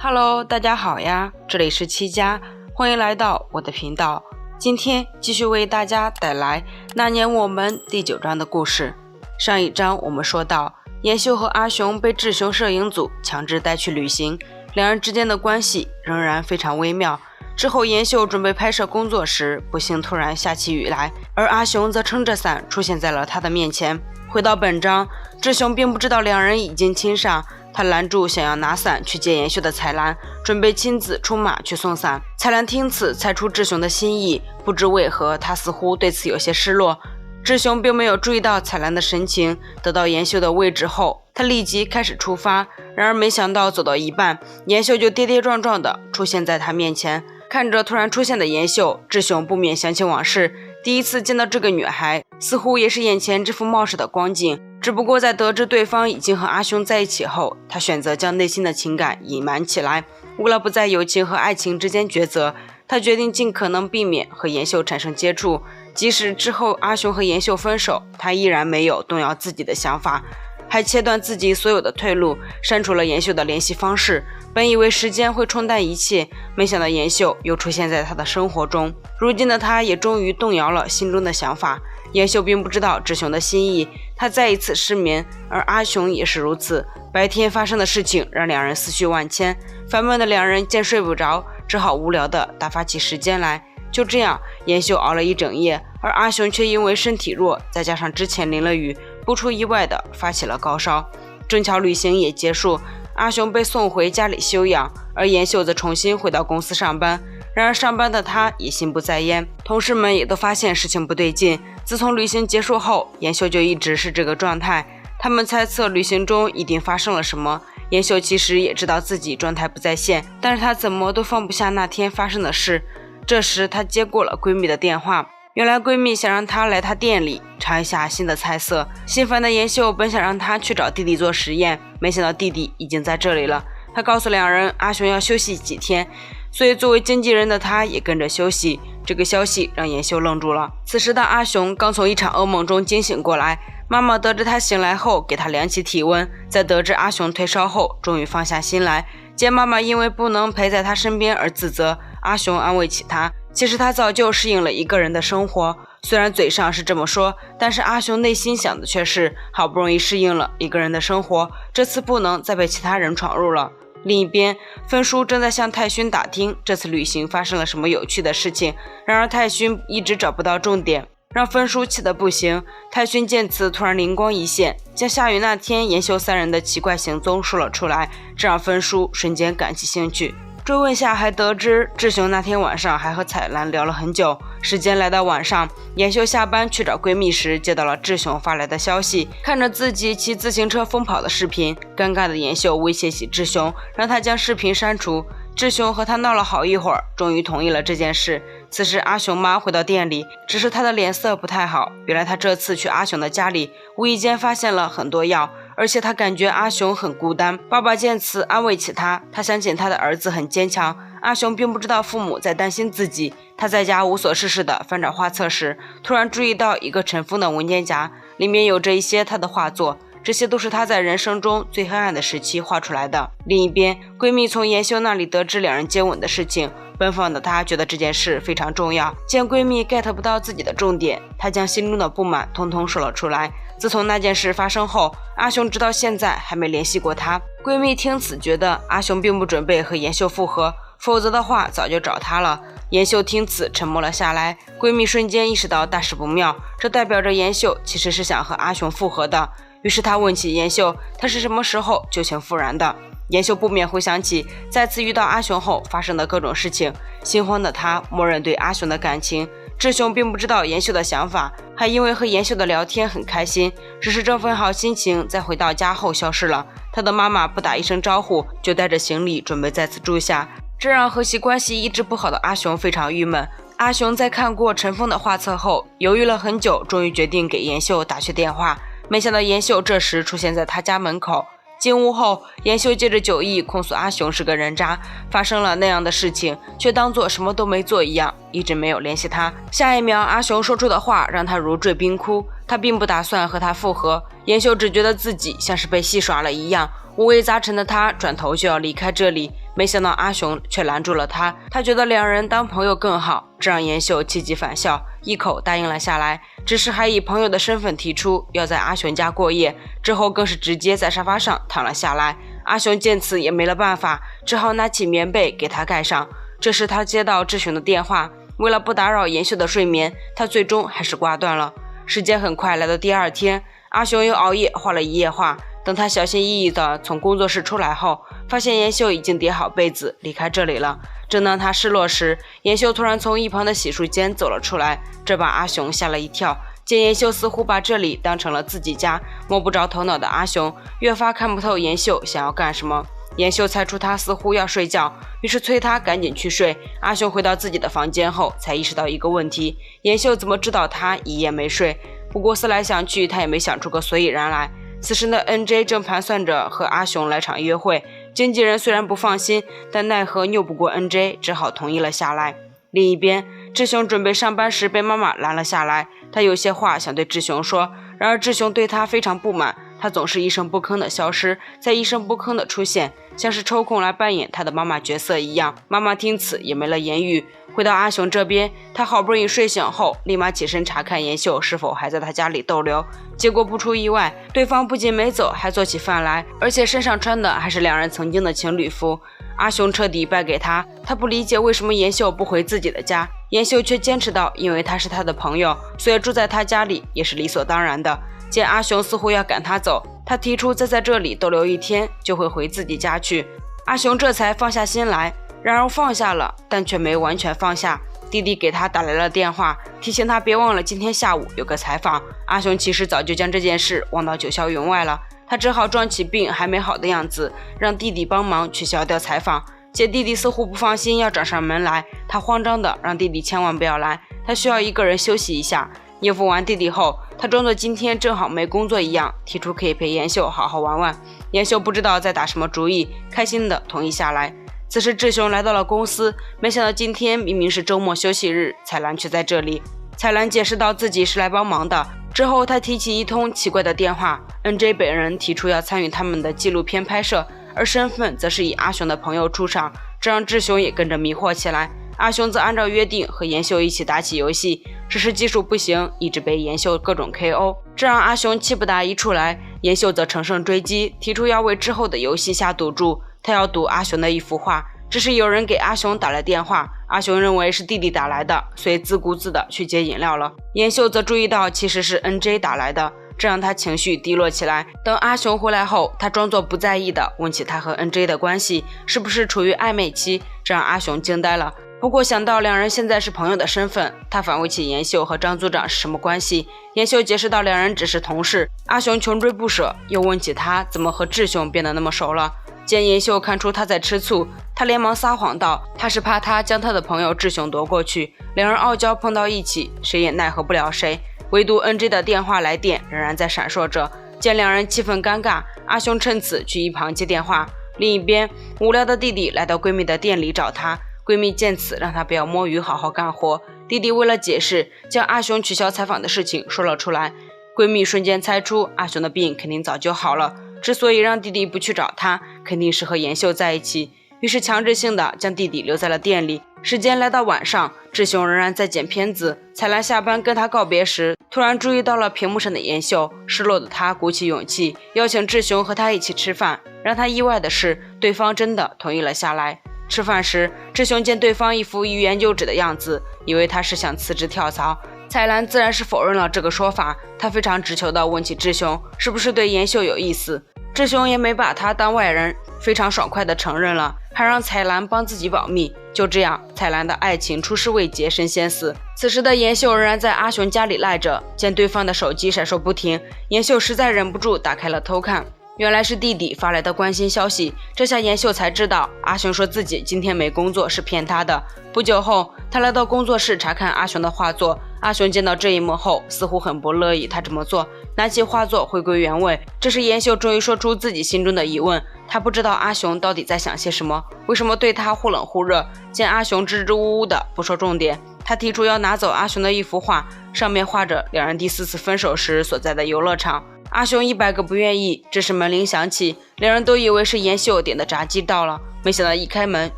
Hello， 大家好呀，这里是七家，欢迎来到我的频道。今天继续为大家带来那年我们第9章的故事。上一章我们说到，妍秀和阿雄被志雄摄影组强制带去旅行，两人之间的关系仍然非常微妙。之后妍秀准备拍摄工作时，不幸突然下起雨来，而阿雄则撑着伞出现在了他的面前。回到本章，志雄并不知道两人已经亲上，他拦住想要拿伞去接妍秀的彩兰，准备亲自出马去送伞。彩兰听此猜出志雄的心意，不知为何他似乎对此有些失落。志雄并没有注意到彩兰的神情，得到妍秀的位置后，他立即开始出发。然而没想到走到一半，妍秀就跌跌撞撞地出现在他面前。看着突然出现的妍秀，志雄不免想起往事，第一次见到这个女孩，似乎也是眼前这幅冒失的光景。只不过在得知对方已经和阿雄在一起后，他选择将内心的情感隐瞒起来。为了不在友情和爱情之间抉择，他决定尽可能避免和妍秀产生接触。即使之后阿雄和妍秀分手，他依然没有动摇自己的想法，还切断自己所有的退路，删除了妍秀的联系方式。本以为时间会冲淡一切，没想到妍秀又出现在他的生活中。如今的他也终于动摇了心中的想法。妍秀并不知道志雄的心意，他再一次失眠，而阿雄也是如此。白天发生的事情让两人思绪万千，烦闷的两人见睡不着，只好无聊地打发起时间来。就这样，妍秀熬了一整夜，而阿雄却因为身体弱，再加上之前淋了雨，不出意外的发起了高烧。正巧旅行也结束，阿雄被送回家里休养，而妍秀则重新回到公司上班。然而上班的他也心不在焉，同事们也都发现事情不对劲。自从旅行结束后，妍秀就一直是这个状态。他们猜测旅行中一定发生了什么。妍秀其实也知道自己状态不在线，但是她怎么都放不下那天发生的事。这时她接过了闺蜜的电话，原来闺蜜想让她来她店里尝一下新的菜色。心烦的妍秀本想让她去找弟弟做实验，没想到弟弟已经在这里了。她告诉两人阿雄要休息几天，所以作为经纪人的他也跟着休息。这个消息让妍秀愣住了。此时的阿雄刚从一场噩梦中惊醒过来，妈妈得知他醒来后给他量起体温，在得知阿雄退烧后终于放下心来。见妈妈因为不能陪在他身边而自责，阿雄安慰起他，其实他早就适应了一个人的生活。虽然嘴上是这么说，但是阿雄内心想的却是好不容易适应了一个人的生活，这次不能再被其他人闯入了。另一边，分叔正在向泰勋打听这次旅行发生了什么有趣的事情，然而泰勋一直找不到重点，让分叔气得不行。泰勋见此突然灵光一现，将下雨那天妍秀三人的奇怪行踪说了出来，这让分叔瞬间感起兴趣。追问下还得知志雄那天晚上还和彩兰聊了很久。时间来到晚上，妍秀下班去找闺蜜时接到了志雄发来的消息，看着自己骑自行车疯跑的视频，尴尬的妍秀威胁起志雄，让他将视频删除。志雄和他闹了好一会儿，终于同意了这件事。此时阿雄妈回到店里，只是他的脸色不太好，原来他这次去阿雄的家里无意间发现了很多药，而且他感觉阿雄很孤单。爸爸见此安慰起他，他相信他的儿子很坚强。阿雄并不知道父母在担心自己，他在家无所事事地翻找画册时，突然注意到一个尘封的文件夹，里面有着一些他的画作，这些都是他在人生中最黑暗的时期画出来的。另一边，闺蜜从妍秀那里得知两人接吻的事情，奔放的她觉得这件事非常重要。见闺蜜 get 不到自己的重点，她将心中的不满通通说了出来。自从那件事发生后，阿雄直到现在还没联系过她。闺蜜听此觉得阿雄并不准备和妍秀复合，否则的话早就找她了。妍秀听此沉默了下来，闺蜜瞬间意识到大事不妙，这代表着妍秀其实是想和阿雄复合的。于是她问起妍秀，她是什么时候旧情复燃的。妍秀不免回想起再次遇到阿雄后发生的各种事情，心慌的她默认对阿雄的感情。志雄并不知道妍秀的想法，还因为和妍秀的聊天很开心，只是这份好心情在回到家后消失了。他的妈妈不打一声招呼就带着行李准备在此住下，这让和其关系一直不好的阿雄非常郁闷。阿雄在看过尘封的画册后犹豫了很久，终于决定给妍秀打去电话。没想到妍秀这时出现在他家门口。进屋后，妍秀借着酒意控诉阿雄是个人渣，发生了那样的事情，却当作什么都没做一样，一直没有联系他。下一秒，阿雄说出的话让他如坠冰窟，他并不打算和他复合。妍秀只觉得自己像是被戏耍了一样，五味杂陈的他转头就要离开这里。没想到阿雄却拦住了他，他觉得两人当朋友更好，这让妍秀气急反笑，一口答应了下来，只是还以朋友的身份提出要在阿雄家过夜，之后更是直接在沙发上躺了下来。阿雄见此也没了办法，只好拿起棉被给他盖上。这时他接到志雄的电话，为了不打扰妍秀的睡眠，他最终还是挂断了。时间很快来到第二天，阿雄又熬夜画了一夜画。等他小心翼翼地从工作室出来后，发现妍秀已经叠好被子离开这里了。正当他失落时，妍秀突然从一旁的洗漱间走了出来，这把阿雄吓了一跳。见妍秀似乎把这里当成了自己家，摸不着头脑的阿雄越发看不透妍秀想要干什么。妍秀猜出他似乎要睡觉，于是催他赶紧去睡。阿雄回到自己的房间后，才意识到一个问题：妍秀怎么知道他一夜没睡？不过思来想去，他也没想出个所以然来。此时的 NJ 正盘算着和阿雄来场约会，经纪人虽然不放心，但奈何拗不过 NJ， 只好同意了下来。另一边，志雄准备上班时被妈妈拦了下来，他有些话想对志雄说，然而志雄对他非常不满，他总是一声不吭的消失，再一声不吭的出现，像是抽空来扮演他的妈妈角色一样。妈妈听此也没了言语。回到阿雄这边，他好不容易睡醒后，立马起身查看妍秀是否还在他家里逗留，结果不出意外，对方不仅没走，还做起饭来，而且身上穿的还是两人曾经的情侣服。阿雄彻底败给他，他不理解为什么妍秀不回自己的家，妍秀却坚持到因为他是他的朋友，所以住在他家里也是理所当然的。见阿雄似乎要赶他走，他提出再在这里逗留一天就会回自己家去，阿雄这才放下心来。然而放下了，但却没完全放下。弟弟给他打来了电话，提醒他别忘了今天下午有个采访。阿雄其实早就将这件事忘到九霄云外了，他只好装起病还没好的样子，让弟弟帮忙取消掉采访。见弟弟似乎不放心要找上门来，他慌张的让弟弟千万不要来，他需要一个人休息一下。应付完弟弟后，他装作今天正好没工作一样，提出可以陪妍秀好好玩玩。妍秀不知道在打什么主意，开心的同意下来。此时志雄来到了公司，没想到今天明明是周末休息日，彩兰却在这里。彩兰解释到自己是来帮忙的，之后他提起一通奇怪的电话， NJ 本人提出要参与他们的纪录片拍摄，而身份则是以阿雄的朋友出场，这让志雄也跟着迷惑起来。阿雄则按照约定和妍秀一起打起游戏，只是技术不行，一直被妍秀各种 KO， 这让阿雄气不打一处来。妍秀则乘胜追击，提出要为之后的游戏下赌注，他要赌阿雄的一幅画。只是有人给阿雄打来电话，阿雄认为是弟弟打来的，所以自顾自的去接饮料了。妍秀则注意到其实是 NJ 打来的，这让他情绪低落起来。等阿雄回来后，他装作不在意的问起他和 NJ 的关系是不是处于暧昧期，这让阿雄惊呆了。不过想到两人现在是朋友的身份，他反问起妍秀和张组长是什么关系。妍秀解释到两人只是同事。阿雄穷追不舍，又问起他怎么和志雄变得那么熟了。见妍秀看出他在吃醋，他连忙撒谎道他是怕他将他的朋友志雄夺过去。两人傲娇碰到一起，谁也奈何不了谁。唯独 NJ 的电话来电仍然在闪烁着。见两人气氛尴尬，阿雄趁此去一旁接电话。另一边，无聊的弟弟来到闺蜜的店里找她，闺蜜见此让她不要摸鱼，好好干活。弟弟为了解释，将阿雄取消采访的事情说了出来。闺蜜瞬间猜出阿雄的病肯定早就好了，之所以让弟弟不去找他，肯定是和妍秀在一起，于是强制性的将弟弟留在了店里。时间来到晚上，志雄仍然在剪片子。彩兰下班跟他告别时，突然注意到了屏幕上的妍秀，失落的他鼓起勇气邀请志雄和他一起吃饭。让他意外的是，对方真的同意了下来。吃饭时，志雄见对方一副欲言又止的样子，以为他是想辞职跳槽。彩兰自然是否认了这个说法，他非常直球地问起志雄是不是对妍秀有意思。志雄也没把他当外人，非常爽快地承认了，还让彩兰帮自己保密。就这样，彩兰的爱情出师未捷身先死。此时的妍秀仍然在阿雄家里赖着，见对方的手机闪烁不停，妍秀实在忍不住打开了偷看，原来是弟弟发来的关心消息。这下妍秀才知道阿雄说自己今天没工作是骗他的。不久后，他来到工作室查看阿雄的画作。阿雄见到这一幕后，似乎很不乐意他这么做，拿起画作回归原位。这时妍秀终于说出自己心中的疑问，他不知道阿雄到底在想些什么，为什么对他忽冷忽热。见阿雄支支吾吾的不说重点，他提出要拿走阿雄的一幅画，上面画着两人第4次分手时所在的游乐场。阿雄100个不愿意，这时门铃响起，两人都以为是妍秀点的炸鸡到了，没想到一开门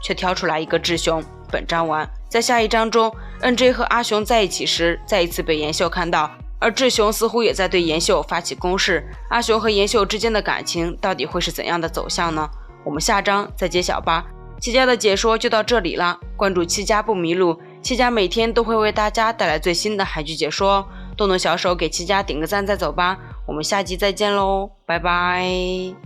却跳出来一个志雄。本章完。在下一章中，NJ 和阿雄在一起时，再一次被妍秀看到，而志雄似乎也在对妍秀发起攻势。阿雄和妍秀之间的感情到底会是怎样的走向呢？我们下章再揭晓吧。七家的解说就到这里了，关注七家不迷路，七家每天都会为大家带来最新的韩剧解说哦。动动小手给七家点个赞再走吧，我们下集再见喽，拜拜。